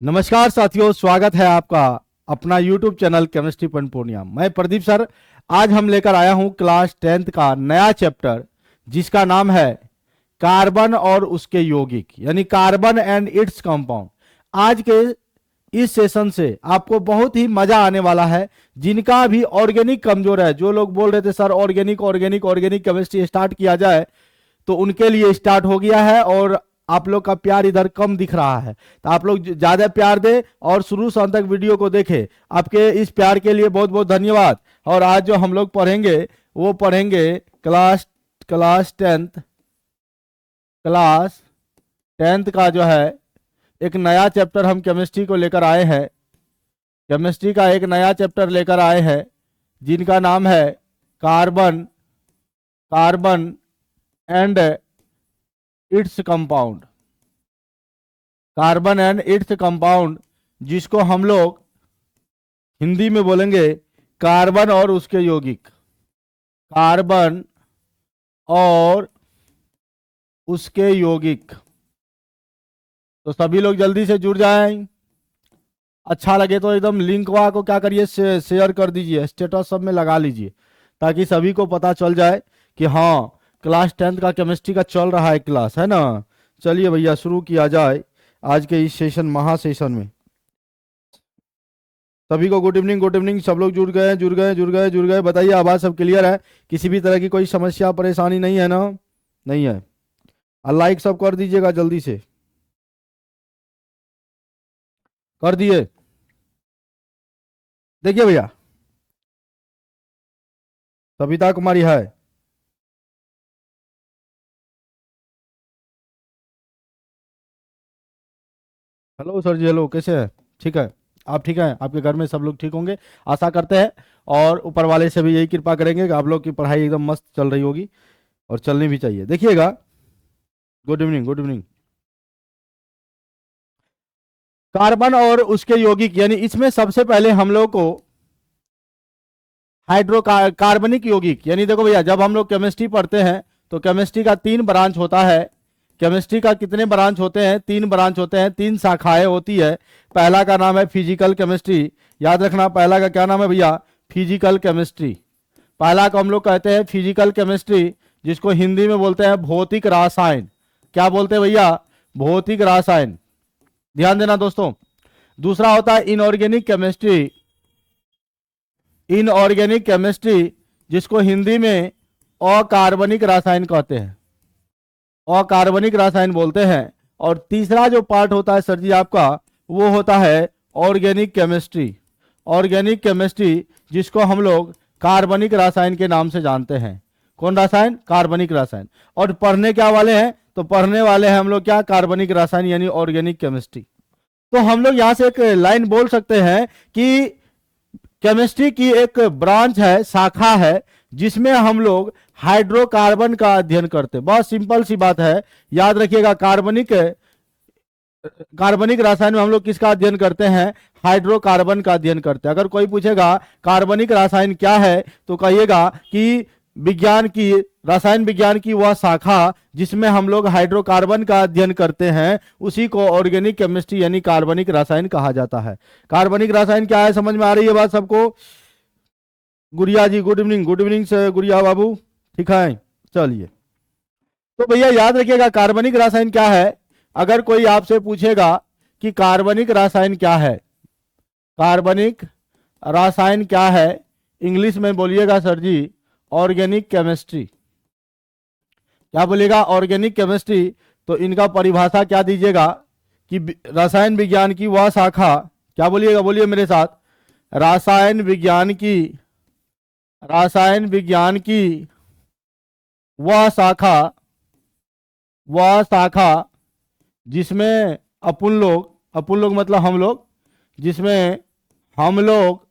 नमस्कार साथियों, स्वागत है आपका अपना YouTube channel chemistry point Purnia. मैं प्रदीप सर। आज हम लेकर आया हूं क्लास 10th का नया चैप्टर, जिसका नाम है कार्बन और उसके यौगिक, यानी कार्बन एंड इट्स कंपाउंड। आज के इस सेशन से आपको बहुत ही मजा आने वाला है। जिनका भी ऑर्गेनिक कमजोर है, जो लोग बोल रहे थे sir organic organic organic chemistry start किया जाए, तो उनके लिए स्टार्ट हो गया है। और आप लोग का प्यार इधर कम दिख रहा है, तो आप लोग ज्यादा प्यार दें और शुरू से अंत तक वीडियो को देखें। आपके इस प्यार के लिए बहुत बहुत धन्यवाद। और आज जो हम लोग पढ़ेंगे वो पढ़ेंगे class class tenth class tenth का जो है एक नया चैप्टर हम केमिस्ट्री को लेकर आए हैं। केमिस्ट्री का एक नया चैप्टर लेकर आए हैं, जिनका नाम है carbon carbon and its compound. Carbon and its compound, जिसको हम लोग हिंदी में बोलेंगे कार्बन और उसके यौगिक। कार्बन और उसके यौगिक। तो सभी लोग जल्दी से जुड़ जाएं। अच्छा लगे तो एकदम लिंक को क्या करिए, शेयर कर दीजिए, स्टेटस सब में लगा लीजिए, ताकि सभी को पता चल जाए कि हाँ क्लास 10th का केमिस्ट्री का चल रहा है क्लास, है ना। चलिए भैया शुरू किया जाए आज के इस सेशन महा सेशन में। सभी को गुड इवनिंग गुड इवनिंग। सब लोग जुड़ गए जुड़ गए जुड़ गए जुड़ गए। बताइए आवाज़ सब क्लियर है? किसी भी तरह की कोई समस्या परेशानी नहीं है ना? नहीं है। लाइक सब कर दीजिएगा जल्दी से। कर दिए? देखिए भैया, सविता कुमारी है। हेलो सर जी, हेलो, कैसे हैं? ठीक है? आप ठीक हैं? आपके घर में सब लोग ठीक होंगे आशा करते हैं। और ऊपर वाले से भी यही कृपा करेंगे कि आप लोग की पढ़ाई एकदम मस्त चल रही होगी, और चलनी भी चाहिए। देखिएगा, good evening good evening. Carbon और उसके यौगिक, यानी इसमें सबसे पहले हम लोग को कार्बनिक यौगिक, यानी देखो भैया, जब हम लोग केमिस्ट्री पढ़ते हैं तो केमिस्ट्री का 3 ब्रांच होता है। केमिस्ट्री का कितने ब्रांच होते हैं? 3 ब्रांच होते हैं, 3 शाखाएं होती है। पहला का नाम है फिजिकल केमिस्ट्री। याद रखना, पहला का क्या नाम है भैया? Physical chemistry. पहला को हम लोग कहते हैं फिजिकल केमिस्ट्री, जिसको हिंदी में बोलते हैं भौतिक रसायन। क्या बोलते हैं भैया? भौतिक रसायन। ध्यान देना दोस्तों। दूसरा होता है इनऑर्गेनिक केमिस्ट्री। इनऑर्गेनिक केमिस्ट्री, जिसको हिंदी में अकार्बनिक रसायन कहते हैं, अकार्बनिक रसायन बोलते हैं। और तीसरा जो पार्ट होता है सर जी आपका, वो होता है ऑर्गेनिक केमिस्ट्री। ऑर्गेनिक केमिस्ट्री, जिसको हम लोग कार्बनिक रसायन के नाम से जानते हैं। कौन रसायन? कार्बनिक रसायन। और पढ़ने क्या वाले हैं? तो पढ़ने वाले हैं हम लोग क्या? कार्बनिक रसायन, यानी ऑर्गेनिक केमिस्ट्री। तो हम लोग यहां से एक लाइन बोल सकते हैं कि केमिस्ट्री की एक ब्रांच है, शाखा है, जिसमें हम लोग हाइड्रोकार्बन का अध्ययन करते हैं। बहुत सिंपल सी बात है, याद रखिएगा। कार्बनिक रसायन में हम लोग किसका अध्ययन करते हैं? हाइड्रोकार्बन का अध्ययन करते हैं। अगर कोई पूछेगा कार्बनिक रसायन क्या है, तो कहिएगा कि विज्ञान की, रसायन विज्ञान की वह शाखा जिसमें हम लोग हाइड्रोकार्बन का अध्ययन करते हैं, उसी को ऑर्गेनिक केमिस्ट्री यानी कार्बनिक रसायन कहा जाता है। कार्बनिक रसायन क्या है, समझ में आ रही है बात सबको? गुड़िया जी गुड इवनिंग से गुड़िया बाबू, ठीक है? चलिए, तो भैया याद रखिएगा कार्बनिक रसायन क्या है। अगर कोई आपसे पूछेगा कि कार्बनिक रसायन क्या है, कार्बनिक रसायन क्या है, इंग्लिश में बोलिएगा सर जी ऑर्गेनिक केमिस्ट्री। क्या बोलेगा? Organic chemistry. तो इनका परिभाषा क्या दीजिएगा कि रसायन विज्ञान की वह शाखा, क्या बोलिएगा? बोलिए मेरे साथ। रसायन विज्ञान की, रसायन विज्ञान की वह शाखा, वह शाखा जिसमें अपन लोग मतलब हम लोग, जिसमें हम लोग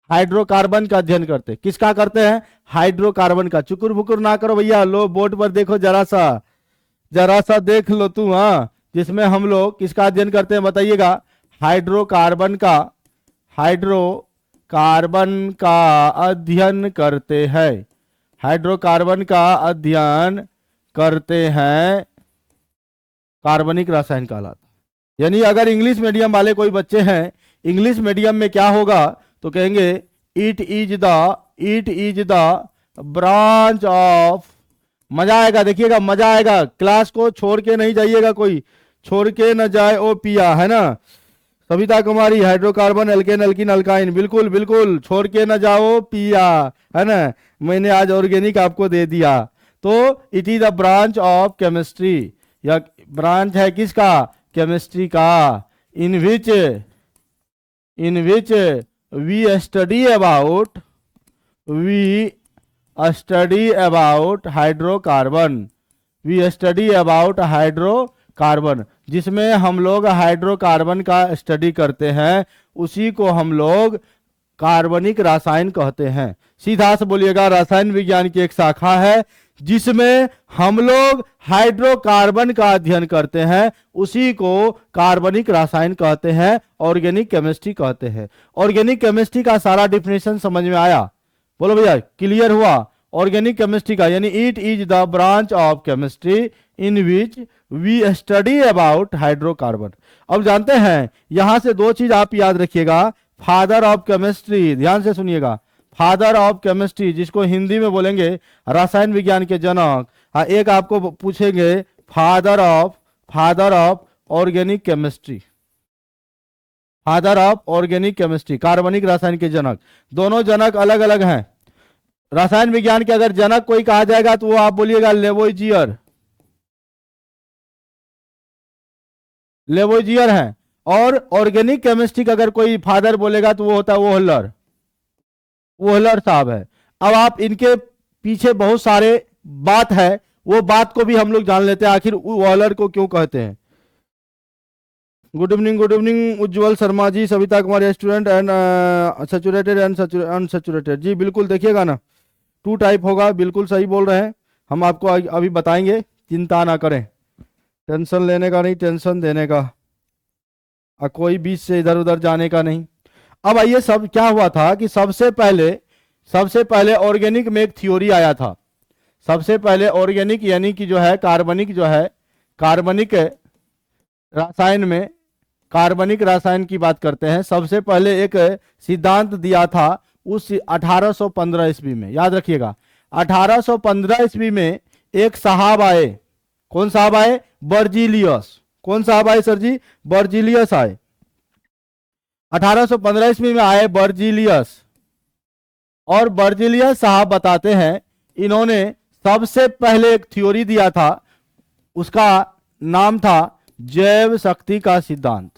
हाइड्रोकार्बन का अध्ययन करते हैं। किसका करते हैं? हाइड्रोकार्बन का। चुकुर फुकुर ना करो भैया, लो बोर्ड पर देखो, जरा सा देख लो तू। हाँ, जिसमें हम लोग किसका अध्ययन करते हैं बताइएगा? हाइड्रोकार्बन का, हाइड्रोकार्बन का अध्ययन करते हैं। हाइड्रोकार्बन का अध्ययन करते हैं, कार्बनिक रसायन कहलाता है। यानी अगर इंग्लिश मीडियम वाले कोई बच्चे हैं, इंग्लिश मीडियम में क्या होगा तो कहेंगे it is the branch of. मजा आएगा, देखिएगा मजा आएगा, क्लास को छोड़ के नहीं जाइएगा, कोई छोड़ के न जाए ओ पिया, है ना। सविता कुमारी हाइड्रोकार्बन, एल्केन, एल्कीन, अल्काइन, बिल्कुल बिल्कुल छोड़ के न जाओ पिया, है ना। मैंने आज ऑर्गेनिक आपको दे दिया। तो it is the branch of chemistry, या ब्रांच है किसका, केमिस्ट्री का। In which we study about hydrocarbon, we study about hydrocarbon, जिसमें हम लोग हाइड्रोकार्बन का स्टडी करते हैं, उसी को हम लोग कार्बनिक रसायन कहते हैं। सीधा से बोलिएगा, रसायन विज्ञान की एक शाखा है जिसमें हम लोग हाइड्रोकार्बन का अध्ययन करते हैं, उसी को कार्बनिक रसायन कहते हैं, ऑर्गेनिक केमिस्ट्री कहते हैं। ऑर्गेनिक केमिस्ट्री का सारा डिफिनेशन समझ में आया? बोलो भैया, क्लियर हुआ? ऑर्गेनिक केमिस्ट्री का यानी it is the branch of chemistry in which we study about hydrocarbon. अब जानते हैं, यहां से दो चीज आप याद रखिएगा। फादर ऑफ केमिस्ट्री, ध्यान से सुनिएगा, फादर ऑफ केमिस्ट्री जिसको हिंदी में बोलेंगे रसायन विज्ञान के जनक। एक आपको पूछेंगे father of organic chemistry, father of organic chemistry, कार्बनिक रसायन के जनक। दोनों जनक अलग अलग हैं। रसायन विज्ञान के अगर जनक कोई कहा जाएगा तो वो आप बोलिएगा लेवोइजियर है। और ऑर्गेनिक केमिस्ट्री का अगर कोई फादर बोलेगा तो वो होता है वोहलर साहब है। अब आप इनके पीछे बहुत सारे बात है, वो बात को भी हम लोग जान लेते हैं, आखिर वोहलर को क्यों कहते हैं। Good evening Ujjwal Sharma ji, Savita Kumari student and saturated and unsaturated ji. बिल्कुल देखिएगा ना, 2 टाइप होगा, बिल्कुल सही बोल रहे हैं। हम आपको अभी बताएंगे, चिंता ना करें, टेंशन लेने का नहीं, टेंशन देने का, कोई बीच से इधर उधर जाने का नहीं। अब आइए, सब क्या हुआ था कि सबसे पहले ऑर्गेनिक में एक थ्योरी आया था। सबसे पहले ऑर्गेनिक यानी कि जो है कार्बनिक रसायन में, कार्बनिक रसायन की बात करते हैं। सबसे पहले एक सिद्धांत दिया था उस 1815 ईस्वी में, याद रखिएगा 1815 ईस्वी में एक साहब आए। कौन साहब आए? बर्जीलियस। कौन साहब आए सर जी? बर्जीलियस आए। 1815 ईस्वी में आए बर्जीलियस। और बर्जीलियस साहब बताते हैं, इन्होंने सबसे पहले एक थ्योरी दिया था, उसका नाम था जैव शक्ति का सिद्धांत।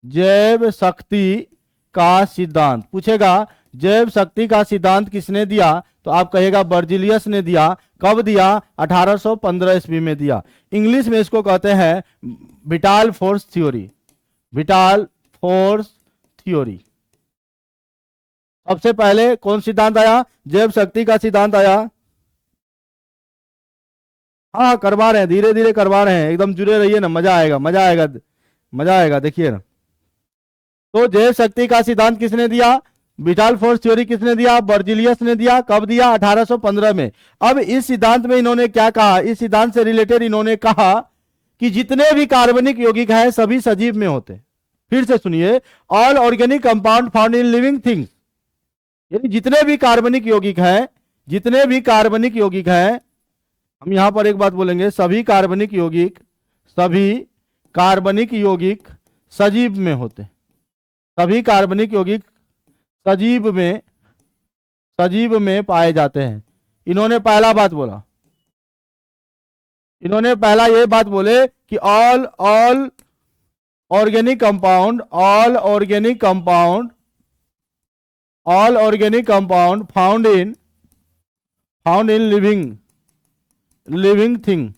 जैव शक्ति का सिद्धांत पूछेगा, जैव शक्ति का सिद्धांत किसने दिया? तो आप कहेगा बर्जीलियस ने दिया। कब दिया? 1815 ईस्वी में दिया। इंग्लिश में इसको कहते हैं vital force theory. Vital force theory. सबसे पहले कौन सिद्धांत आया? जैव शक्ति का सिद्धांत आया। हाँ, करवा रहे हैं, धीरे धीरे करवा रहे हैं, एकदम जुड़े रहिए ना, मजा आएगा, देखिए ना। तो जैव शक्ति का सिद्धांत किसने दिया? विटाल फोर्स थ्योरी किसने दिया? बर्जीलियस ने दिया। कब दिया? 1815 में। अब इस सिद्धांत में इन्होंने क्या कहा? इस सिद्धांत से रिलेटेड इन्होंने कहा कि जितने भी कार्बनिक यौगिक हैं सभी सजीव में होते। फिर से सुनिए, all organic compound found in living things, यानी जितने भी कार्बनिक यौगिक हैं, हम यहां पर एक बात बोलेंगे, सभी कार्बनिक यौगिक सजीव में होते। सभी कार्बनिक यौगिक सजीव में पाए जाते हैं। इन्होंने पहला ये बात बोले कि all organic compound found in living thing,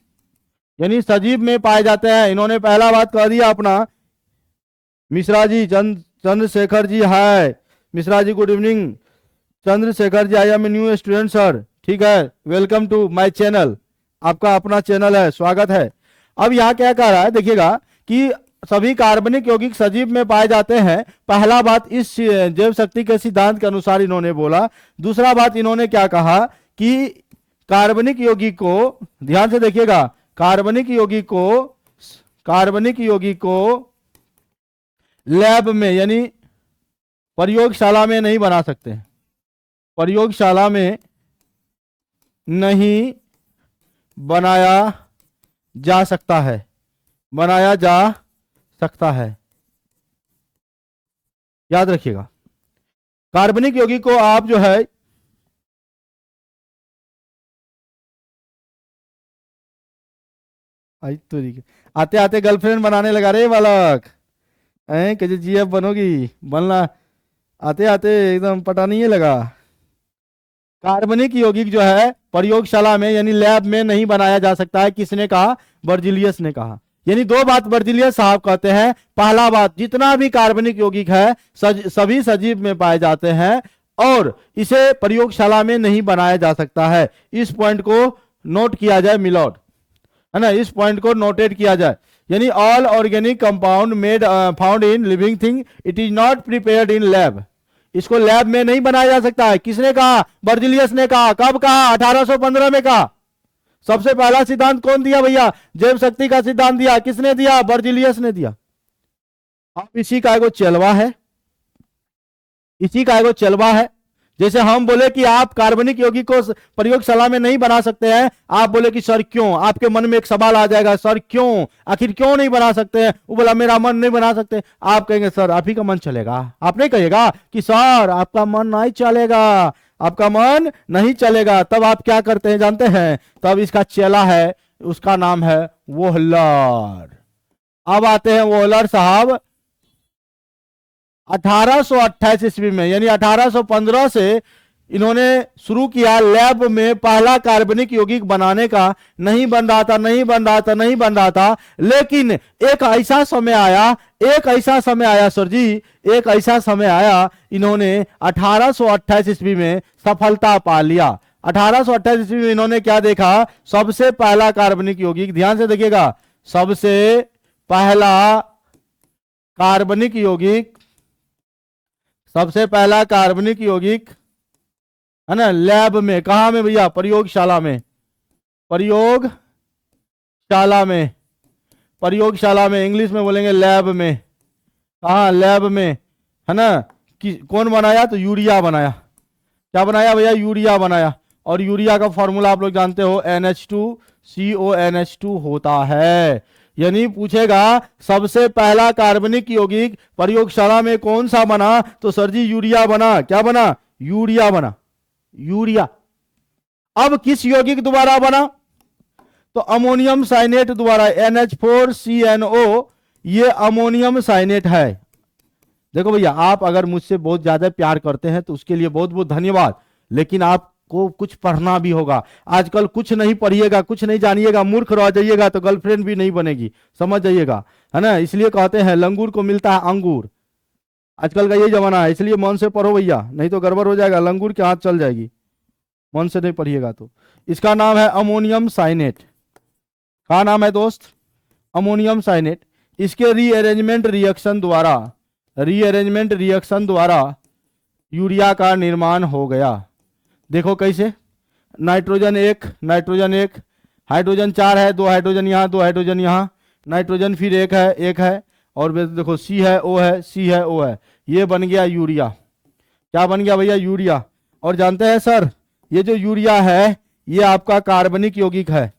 यानी सजीव में पाए जाते हैं। इन्होंने पहला बात कह दिया अपना। Mishra ji, Chandrashekhar ji, hi Mishra ji, good evening. Chandrashekhar ji, I am a new student sir. ठीक है, वेलकम टू माय चैनल, आपका अपना चैनल है, स्वागत है। अब यहाँ क्या कह रहा है, देखिएगा कि सभी कार्बनिक यौगिक सजीव में पाए जाते हैं। पहला बात इस जैव शक्ति के सिद्धांत के अनुसार इन्होंने बोला। दूसरा बात इन्होंने क्या कहा कि कार्बनिक यौगिक को, ध्यान से देखिएगा, कार्बनिक यौगिक को कार्बनिक यौगिक को लैब में यानी प्रयोगशाला में नहीं बना सकते, प्रयोगशाला में नहीं बनाया जा सकता है, बनाया जा सकता है। याद रखिएगा, कार्बनिक यौगिक को आप जो है आते आते गर्लफ्रेंड बनाने लगा रे बालक, कैसे जीएफ बनोगी, बनना आते आते एकदम पटाने ही लगा। कार्बनिक यौगिक जो है प्रयोगशाला में यानी लैब में नहीं बनाया जा सकता है। किसने कहा? बर्जिलियस ने कहा। यानी दो बात बर्जिलियस साहब कहते हैं। पहला बात, जितना भी कार्बनिक यौगिक है सभी सजीव में पाए जाते हैं और इसे प्रयोगशाला में नहीं बनाया जा सकता है। इस पॉइंट को नोट किया जाए मिलॉर्ड, है ना, इस पॉइंट को नोटेड किया जाए। यानी all organic compound made found in living thing it is not prepared in lab. इसको लैब में नहीं बनाया जा सकता है। किसने कहा? बर्जिलियस ने कहा। कब कहा? 1815 में कहा। सबसे पहला सिद्धांत कौन दिया भैया? जैव शक्ति का सिद्धांत दिया। किसने दिया? बर्जिलियस ने दिया। अब इसी का एगो चलवा है, इसी का एगो चलवा है। जैसे हम बोले कि आप कार्बनिक यौगिक को प्रयोगशाला में नहीं बना सकते हैं, आप बोले कि सर क्यों? आपके मन में एक सवाल आ जाएगा, सर क्यों, आखिर क्यों नहीं बना सकते हैं? वो बोला मेरा मन नहीं बना सकते। आप कहेंगे सर आप ही का मन चलेगा। आप नहीं कहिएगा कि सर आपका मन नहीं चलेगा, आपका मन नहीं चलेगा। तब आप क्या करते हैं जानते हैं? तब इसका चेला है, उसका नाम है वोहलर। अब आते हैं वोहलर साहब 1828 ईस्वी में, यानी 1815 से इन्होंने शुरू किया लैब में पहला कार्बनिक यौगिक बनाने का। नहीं बन रहा था, नहीं बन रहा था, नहीं बन रहा था। लेकिन एक ऐसा समय आया, एक ऐसा समय आया सर जी, एक ऐसा समय आया, इन्होंने 1828 ईस्वी में सफलता पा लिया। 1828 ईस्वी में इन्होंने क्या देखा? सबसे पहला कार्बनिक यौगिक, ध्यान से देखिएगा, सबसे पहला कार्बनिक यौगिक, सबसे पहला कार्बनिक यौगिक, है ना, लैब में। कहा में भैया? प्रयोगशाला में। प्रयोगशाला में, प्रयोगशाला में, इंग्लिश में बोलेंगे लैब में। कहा? लैब में, है ना। कौन बनाया? तो यूरिया बनाया। क्या बनाया भैया? यूरिया बनाया। और यूरिया का फॉर्मूला आप लोग जानते हो, NH2CONH2 होता है। यानी पूछेगा सबसे पहला कार्बनिक यौगिक प्रयोगशाला में कौन सा बना? तो सर जी यूरिया बना। क्या बना? यूरिया बना, यूरिया। अब किस यौगिक द्वारा बना? तो अमोनियम साइनेट द्वारा, NH4CNO, ये अमोनियम साइनेट है। देखो भैया, आप अगर मुझसे बहुत ज्यादा प्यार करते हैं तो उसके लिए बहुत बहुत धन्यवाद, लेकिन आपको कुछ पढ़ना भी होगा। आजकल कुछ नहीं पढ़िएगा, कुछ नहीं जानिएगा, मूर्ख रह जाइएगा तो गर्लफ्रेंड भी नहीं बनेगी, समझ जाइएगा, है ना। इसलिए कहते हैं लंगूर को मिलता है अंगूर। आजकल का यही जमाना है, इसलिए मन से पढ़ो भैया, नहीं तो गड़बड़ हो जाएगा, लंगूर के हाथ चल जाएगी मन से नहीं पढ़िएगा तो। इसका नाम है अमोनियम साइनेट। क्या नाम है दोस्त? Ammonium cyanate. इसके रीअरेंजमेंट रिएक्शन द्वारा, रीअरेंजमेंट रिएक्शन द्वारा यूरिया का निर्माण हो गया। देखो कैसे, नाइट्रोजन एक, नाइट्रोजन एक, हाइड्रोजन 4 है, 2 हाइड्रोजन यहाँ, 2 हाइड्रोजन यहाँ, नाइट्रोजन फिर एक है, एक है, और देखो C है, O है, C है, O है, ये बन गया यूरिया। क्या बन गया भैया? यूरिया। और जानते हैं सर, ये जो यूरिया है ये आपका कार्बनिक यौगिक है।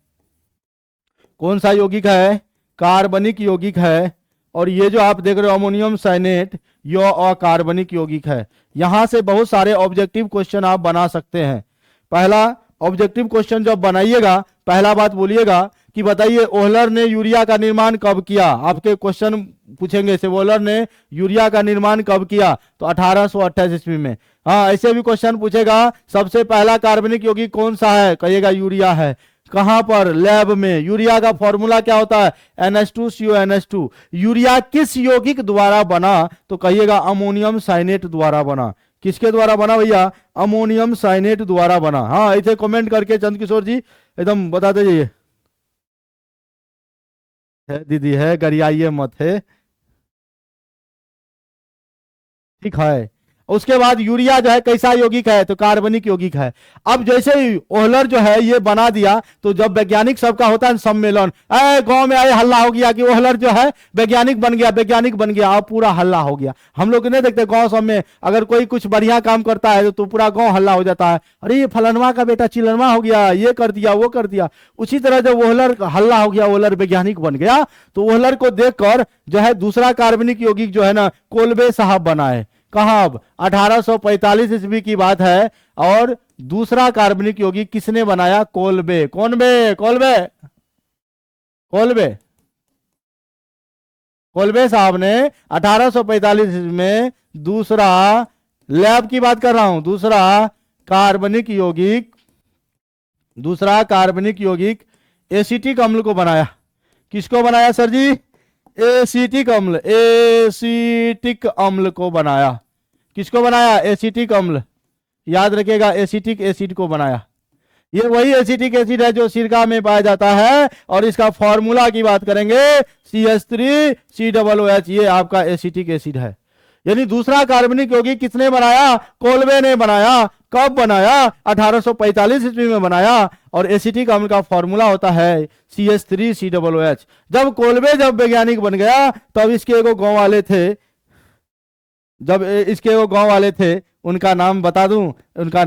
कौन सा यौगिक है? कार्बनिक यौगिक है। और ये जो आप देख रहे हो अमोनियम साइनेट, यह अकार्बनिक यौगिक है। यहां से बहुत सारे ऑब्जेक्टिव क्वेश्चन आप बना सकते हैं। पहला ऑब्जेक्टिव क्वेश्चन जब बनाइएगा, पहला बात बोलिएगा कि बताइए ओहलर ने यूरिया का निर्माण कब किया। आपके क्वेश्चन पूछेंगे से ओहलर ने यूरिया का निर्माण कब किया? तो 1828 ईस्वी में। हाँ, ऐसे भी क्वेश्चन पूछेगा सबसे पहला कार्बनिक यौगिक कौन सा है? कहिएगा यूरिया है। कहां पर? लैब में। यूरिया का फॉर्मूला क्या होता है? NH2CONH2। यूरिया किस यौगिक द्वारा बना? तो कहिएगा अमोनियम साइनेट द्वारा बना। किसके द्वारा बना भैया? अमोनियम साइनेट द्वारा बना। हाँ, ऐसे कमेंट करके चंद किशोर जी एकदम बताते जाइए। है दीदी, है, गरियाइए मत, है, ठीक है। उसके बाद यूरिया जो है कैसा यौगिक है, तो कार्बनिक यौगिक है। अब जैसे ही ओहलर जो है ये बना दिया, तो जब वैज्ञानिक सबका होता है सम्मेलन, गांव में आए हल्ला हो गया कि ओहलर जो है वैज्ञानिक बन गया, वैज्ञानिक बन गया, अब पूरा हल्ला हो गया। हम लोग नहीं देखते गांव सब में अगर कोई कुछ बढ़िया काम करता है तो पूरा गांव हल्ला हो जाता है, अरे ये फलनवा का बेटा चिलनवा हो गया, ये कर दिया वो कर दिया। उसी तरह जब ओहलर हल्ला हो गया, ओहलर वैज्ञानिक बन गया, तो ओहलर को देखकर जो है दूसरा कार्बनिक यौगिक जो है ना कोल्बे साहब बनाए। कहां, अब 1845 ईस्वी की बात है। और दूसरा कार्बनिक यौगिक किसने बनाया, कोल्बे। कौन बे, कोल्बे, कोल्बे, कोल्बे साहब ने 1845 में दूसरा, लैब की बात कर रहा हूं, दूसरा कार्बनिक यौगिक एसिटिक अम्ल को बनाया। किसको बनाया सर जी, एसिटिक अम्ल, एसिटिक अम्ल को बनाया। किसको बनाया, एसिटिक अम्ल, याद रखिएगा एसिटिक एसिड को बनाया। ये वही एसिटिक एसिड है जो सिरका में पाया जाता है, और इसका फॉर्मूला की बात करेंगे CH3COOH, ये आपका एसिटिक एसिड है। यानी दूसरा कार्बनिक यौगिक किसने बनाया, कोल्बे ने बनाया। कब बनाया, 1845 ईस्वी में बनाया। और एसिटिक अम्ल का फॉर्मूला होता है CH3COOH। जब कोल्बे जब वैज्ञानिक बन गया, तब इसके एगो गांव वाले थे, उनका नाम बता दूं, उनका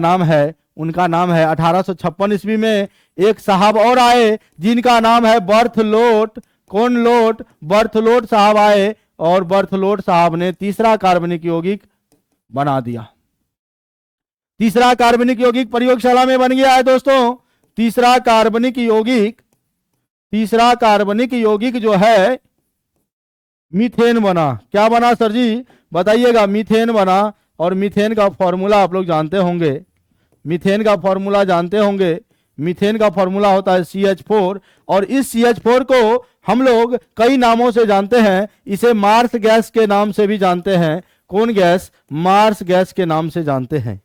नाम है 1856 ईस्वी में एक साहब और आए जिनका नाम है बर्थलोट। कौन लोट, बर्थलोट साहब आए, और बर्थलोट साहब ने तीसरा कार्बनिक यौगिक बना दिया। तीसरा कार्बनिक यौगिक प्रयोगशाला में बन गया है दोस्तों। तीसरा कार्बनिक यौगिक जो है मीथेन बना। क्या बना सर जी, बताइएगा, मीथेन बना। और मीथेन का फॉर्मूला आप लोग जानते होंगे, मीथेन का फॉर्मूला जानते होंगे। मीथेन का फॉर्मूला होता है CH4, और इस CH4 को हम लोग कई नामों से जानते हैं। इसे मार्स गैस के नाम से भी जानते हैं। कौन गैस, मार्स गैस के नाम से जानते हैं।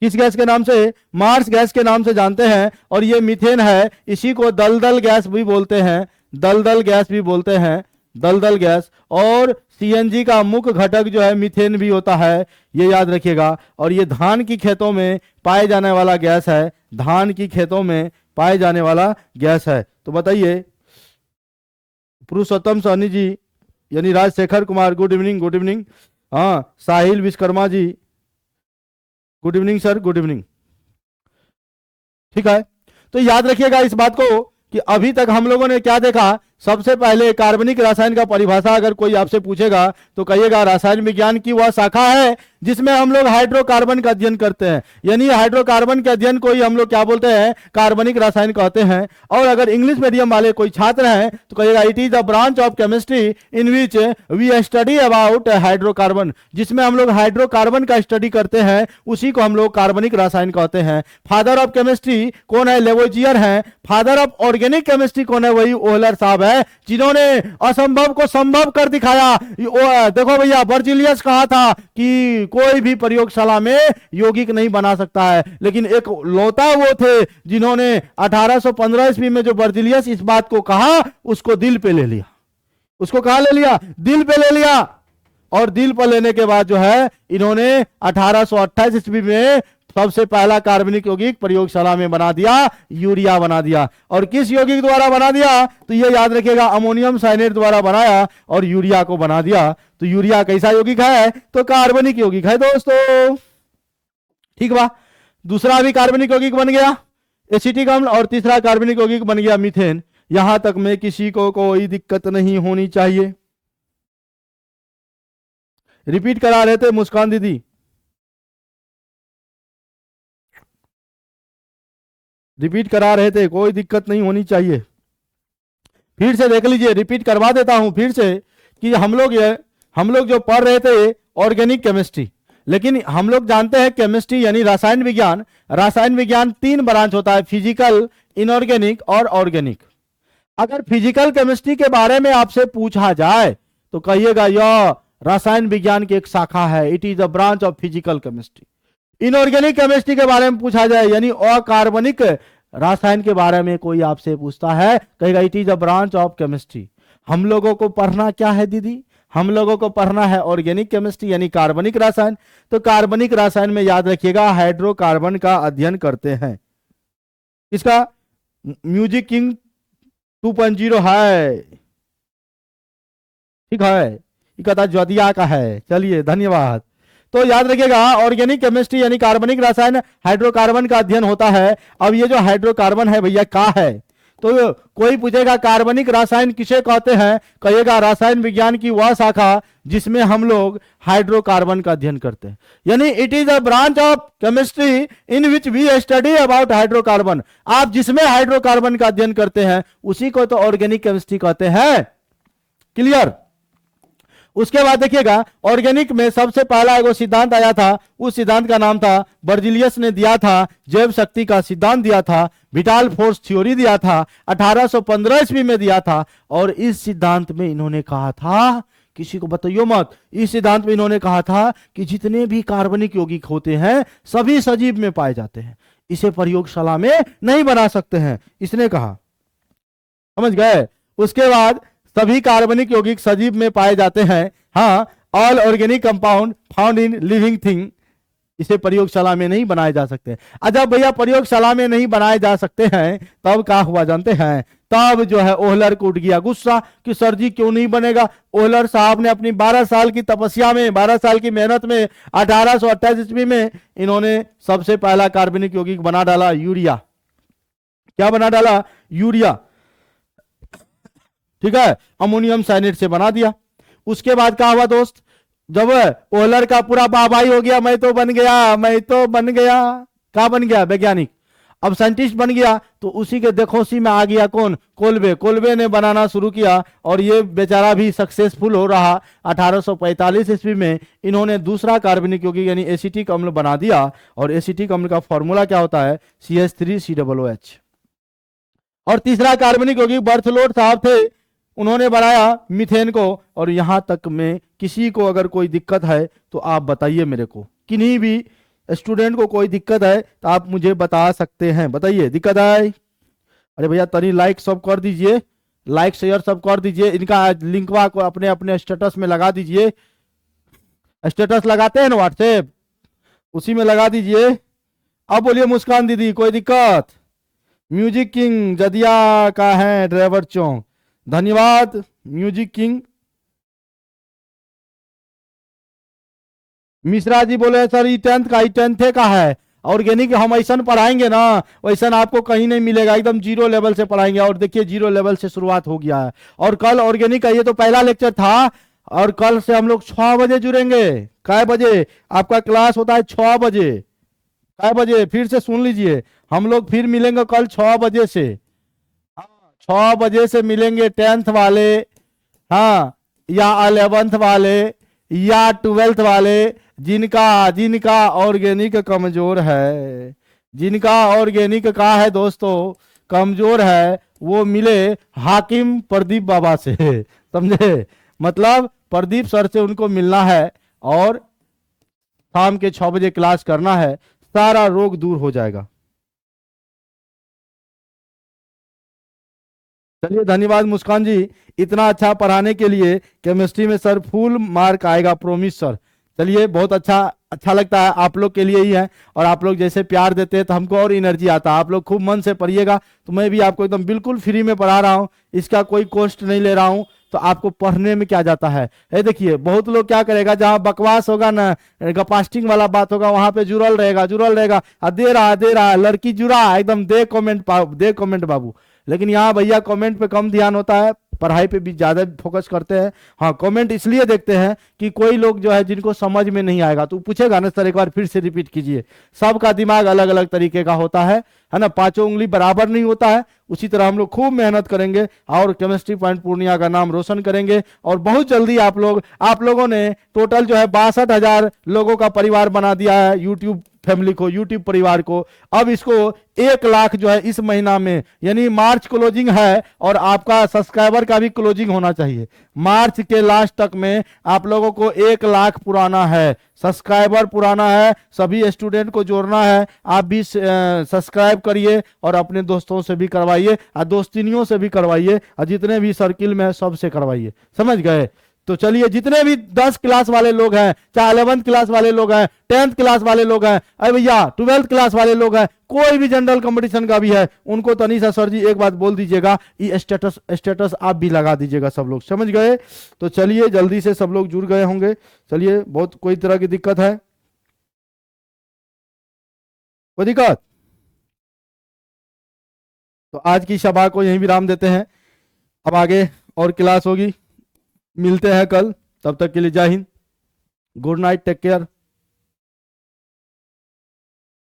किस गैस के नाम से, मार्स गैस के नाम से जानते हैं। और ये मीथेन है, इसी को दलदल गैस भी बोलते हैं, दलदल गैस भी बोलते हैं, दलदल गैस। और CNG का मुख्य घटक जो है मीथेन भी होता है, ये याद रखिएगा। और ये धान की खेतों में पाए जाने वाला गैस है, धान की खेतों में पाए जाने वाला गैस है। तो बताइए, पुरुषोत्तम सहनी जी यानी Rajshekhar Kumar, good evening, good evening. हाँ, Sahil Vishwakarma ji, good evening sir, good evening. ठीक है, तो याद रखिएगा इस बात को कि अभी तक हम लोगों ने क्या देखा। सबसे पहले कार्बनिक रसायन का परिभाषा अगर कोई आपसे पूछेगा तो कहिएगा रसायन विज्ञान की वह शाखा है जिसमें हम लोग हाइड्रोकार्बन का अध्ययन करते हैं। यानी हाइड्रोकार्बन के अध्ययन को ही हम लोग क्या बोलते हैं, कार्बनिक रसायन कहते हैं। और अगर इंग्लिश मीडियम वाले कोई छात्र हैं तो कहिएगा it is a branch of chemistry in which we study about hydrocarbon. जिसमें हम लोग हाइड्रोकार्बन का स्टडी करते हैं उसी को हम लोग कार्बनिक रसायन कहते हैं। फादर ऑफ केमिस्ट्री कौन है, लेवोजियर है। फादर ऑफ ऑर्गेनिक केमिस्ट्री कौन है, वही ओहलर साहब है, जिन्होंने असंभव को संभव कर दिखाया। देखो भैया, बर्जिलियस कहा था कि कोई भी प्रयोगशाला में यौगिक नहीं बना सकता है, लेकिन एक लौता वो थे जिन्होंने 1815 ईस्वी में जो बर्जिलियस इस बात को कहा, उसको दिल पे ले लिया। उसको कहां ले लिया, दिल पे ले लिया। और दिल पर लेने के बाद जो है इन्होंने 1828 ईस्वी में सबसे पहला कार्बनिक यौगिक प्रयोगशाला में बना दिया, यूरिया बना दिया। और किस यौगिक द्वारा बना दिया, तो ये याद रखिएगा, अमोनियम साइनेट द्वारा बनाया और यूरिया को बना दिया। तो यूरिया कैसा यौगिक है, तो कार्बनिक यौगिक है दोस्तों। ठीक बा, दूसरा भी कार्बनिक यौगिक बन गया एसिटिक अम्ल, और तीसरा कार्बनिक यौगिक बन गया मीथेन। यहां तक में किसी को कोई दिक्कत नहीं होनी चाहिए। रिपीट करा रहे थे मुस्कान दीदी, रिपीट करा रहे थे, कोई दिक्कत नहीं होनी चाहिए। फिर से देख लीजिए, रिपीट करवा देता हूं फिर से कि हम लोग जो पढ़ रहे थे ऑर्गेनिक केमिस्ट्री, लेकिन हम लोग जानते हैं केमिस्ट्री यानी रसायन विज्ञान। रसायन विज्ञान 3 ब्रांच होता है, फिजिकल, इनऑर्गेनिक और ऑर्गेनिक। अगर फिजिकल केमिस्ट्री के बारे में आपसे पूछा जाए तो कहिएगा यह रसायन विज्ञान की एक शाखा है, it is a branch of physical chemistry. Inorganic chemistry के बारे में पूछा जाए यानी अकार्बनिक रसायन के बारे में कोई आपसे पूछता है, कहेगा it is a branch of chemistry. हम लोगों को पढ़ना क्या है दीदी, हम लोगों को पढ़ना है ऑर्गेनिक केमिस्ट्री यानी कार्बनिक रसायन। तो कार्बनिक रसायन में याद रखिएगा हाइड्रोकार्बन का अध्ययन करते हैं। इसका म्यूजिक किंग 2.0 है, ठीक है, ये कथा ज्योतिया का है। चलिए धन्यवाद। तो याद रखिएगा ऑर्गेनिक केमिस्ट्री यानी कार्बनिक रसायन हाइड्रोकार्बन का अध्ययन होता है। अब ये जो हाइड्रोकार्बन है भैया क्या है, तो कोई पूछेगा कार्बनिक रसायन किसे कहते हैं, कहिएगा रसायन विज्ञान की वह शाखा जिसमें हम लोग हाइड्रोकार्बन का अध्ययन करते हैं। यानी it is a branch of chemistry in which we study about hydrocarbon. आप जिसमें हाइड्रोकार्बन का अध्ययन करते हैं उसी को तो ऑर्गेनिक केमिस्ट्री कहते हैं। क्लियर। उसके बाद देखिएगा ऑर्गेनिक में सबसे पहला एगो सिद्धांत आया था, उस सिद्धांत का नाम था, बर्जिलियस ने दिया था, जैव शक्ति का सिद्धांत दिया था, विटाल फोर्स थ्योरी दिया था, 1815 ईस्वी में दिया था। और इस सिद्धांत में इन्होंने कहा था, किसी को बताइयो मत, इस सिद्धांत में इन्होंने कहा था कि जितने भी कार्बनिक यौगिक होते हैं सभी सजीव में पाए जाते हैं, इसे प्रयोगशाला में नहीं बना सकते हैं, इसने कहा। समझ गए। उसके बाद सभी कार्बनिक यौगिक सजीव में पाए जाते हैं। हाँ, all organic compound found in living thing, इसे प्रयोगशाला में नहीं बनाए जा सकते। जब भैया प्रयोगशाला में नहीं बनाए जा सकते हैं तब क्या हुआ जानते हैं, तब जो है ओहलर को उठ गया गुस्सा कि सर जी क्यों नहीं बनेगा। ओहलर साहब ने अपनी 12 साल की तपस्या में, 12 साल की मेहनत में 1828 ईस्वी में इन्होंने सबसे पहला कार्बनिक यौगिक बना डाला, यूरिया। क्या बना डाला? यूरिया, ठीक है, अमोनियम साइनेट से बना दिया। उसके बाद क्या हुआ दोस्त, जब ओहलर का पूरा बाबाई हो गया, मैं तो बन गया, मैं तो बन गया, क्या बन गया? वैज्ञानिक, अब साइंटिस्ट बन गया। तो उसी के देखोसी में आ गया कौन? कोल्बे। कोल्बे ने बनाना शुरू किया और ये बेचारा भी सक्सेसफुल हो रहा। 1845 ईस्वी में इन्होंने दूसरा कार्बनिक यौगिक यानी एसिटिक अम्ल बना दिया। और एसिटिक अम्ल का फॉर्मूला क्या होता है? CH3COOH। और तीसरा कार्बनिक यौगिक बर्थलोट साहब थे, उन्होंने बनाया मीथेन को। और यहां तक में किसी को अगर कोई दिक्कत है तो आप बताइए मेरे को, किन्हीं भी स्टूडेंट को कोई दिक्कत है तो आप मुझे बता सकते हैं। बताइए दिक्कत है? अरे भैया तनी लाइक सब कर दीजिए, लाइक शेयर सब कर दीजिए, इनका लिंकवा को अपने अपने स्टेटस में लगा दीजिए। स्टेटस लगाते हैं ना व्हाट्सएप, उसी में लगा दीजिए। अब बोलिए मुस्कान दीदी कोई दिक्कत? म्यूजिक किंग जदिया का है ड्राइवर चौक, धन्यवाद म्यूजिक किंग। मिश्रा जी बोले सर ई 10th का है ऑर्गेनिक, हम ऐसा पढ़ाएंगे ना वैसा आपको कहीं नहीं मिलेगा, एकदम जीरो लेवल से पढ़ाएंगे। और देखिए जीरो लेवल से शुरुआत हो गया है। और कल ऑर्गेनिक का ये तो पहला लेक्चर था, और कल से हम लोग 6 बजे जुड़ेंगे। कै बजे आपका क्लास होता है? 6 बजे। कै बजे? फिर से सुन लीजिए, हम लोग फिर मिलेंगे कल 6 बजे से। 6 बजे से मिलेंगे 10th वाले, हाँ, या 11th वाले या 12th वाले, जिनका ऑर्गेनिक कमजोर है, जिनका ऑर्गेनिक का है दोस्तों कमजोर है, वो मिले हाकिम प्रदीप बाबा से। समझे? मतलब प्रदीप सर से उनको मिलना है और शाम के 6 बजे क्लास करना है, सारा रोग दूर हो जाएगा। चलिए धन्यवाद मुस्कान जी, इतना अच्छा पढ़ाने के लिए। केमिस्ट्री में सर फुल मार्क आएगा, प्रोमिस सर। चलिए बहुत अच्छा लगता है, आप लोग के लिए ही है। और आप लोग जैसे प्यार देते हैं तो हमको और एनर्जी आता है। आप लोग खूब मन से पढ़िएगा, तो मैं भी आपको एकदम बिल्कुल फ्री में पढ़ा रहा हूँ, इसका कोई कॉस्ट नहीं ले रहा हूँ। तो आपको पढ़ने में क्या जाता है? ये देखिए बहुत लोग क्या करेगा, जहां बकवास होगा ना, गपास्टिंग वाला बात होगा, वहां पे जुड़ल रहेगा। दे रहा है लड़की जुड़ा एकदम, दे कमेंट बाबू। लेकिन यहाँ भैया कमेंट पे कम ध्यान होता है, पढ़ाई पे भी ज्यादा फोकस करते हैं। हाँ, कमेंट इसलिए देखते हैं कि कोई लोग जो है जिनको समझ में नहीं आएगा तो पूछेगा ना सर एक बार फिर से रिपीट कीजिए। सबका दिमाग अलग अलग तरीके का होता है ना, पांचों उंगली बराबर नहीं होता है। उसी तरह हम लोग खूब मेहनत करेंगे और केमिस्ट्री पॉइंट पूर्णिया का नाम रोशन करेंगे। और बहुत जल्दी आप लोगों ने टोटल जो है 62,000 लोगों का परिवार बना दिया है, यूट्यूब फैमिली को, यूट्यूब परिवार को। अब इसको 1 लाख जो है इस महीना में, यानी मार्च क्लोजिंग है, और आपका सब्सक्राइबर का भी क्लोजिंग होना चाहिए। मार्च के लास्ट तक में आप लोगों को 1 लाख पुराना है, सब्सक्राइबर पुराना है, सभी स्टूडेंट को जोड़ना है। आप भी सब्सक्राइब करिए और अपने दोस्तों से भी करवाइए और दोस्तिनियों से भी करवाइए और जितने भी सर्किल में सबसे करवाइए। समझ गए? तो चलिए जितने भी 10 क्लास वाले लोग हैं, चाहे 11th क्लास वाले लोग हैं, 10th क्लास वाले लोग हैं, अरे भैया 12th क्लास वाले लोग हैं, कोई भी जनरल कंपटीशन का भी है, उनको तनीषा सर जी एक बात बोल दीजिएगा, ये स्टेटस स्टेटस आप भी लगा दीजिएगा। सब लोग समझ गए? तो चलिए जल्दी से सब लोग जुड़ गए होंगे। चलिए, बहुत कोई तरह की दिक्कत है? कोई दिक्कत? तो आज की सभा को यहीं विराम देते हैं। अब आगे और क्लास होगी, मिलते हैं कल। तब तक के लिए जय हिंद, गुड नाइट, टेक केयर।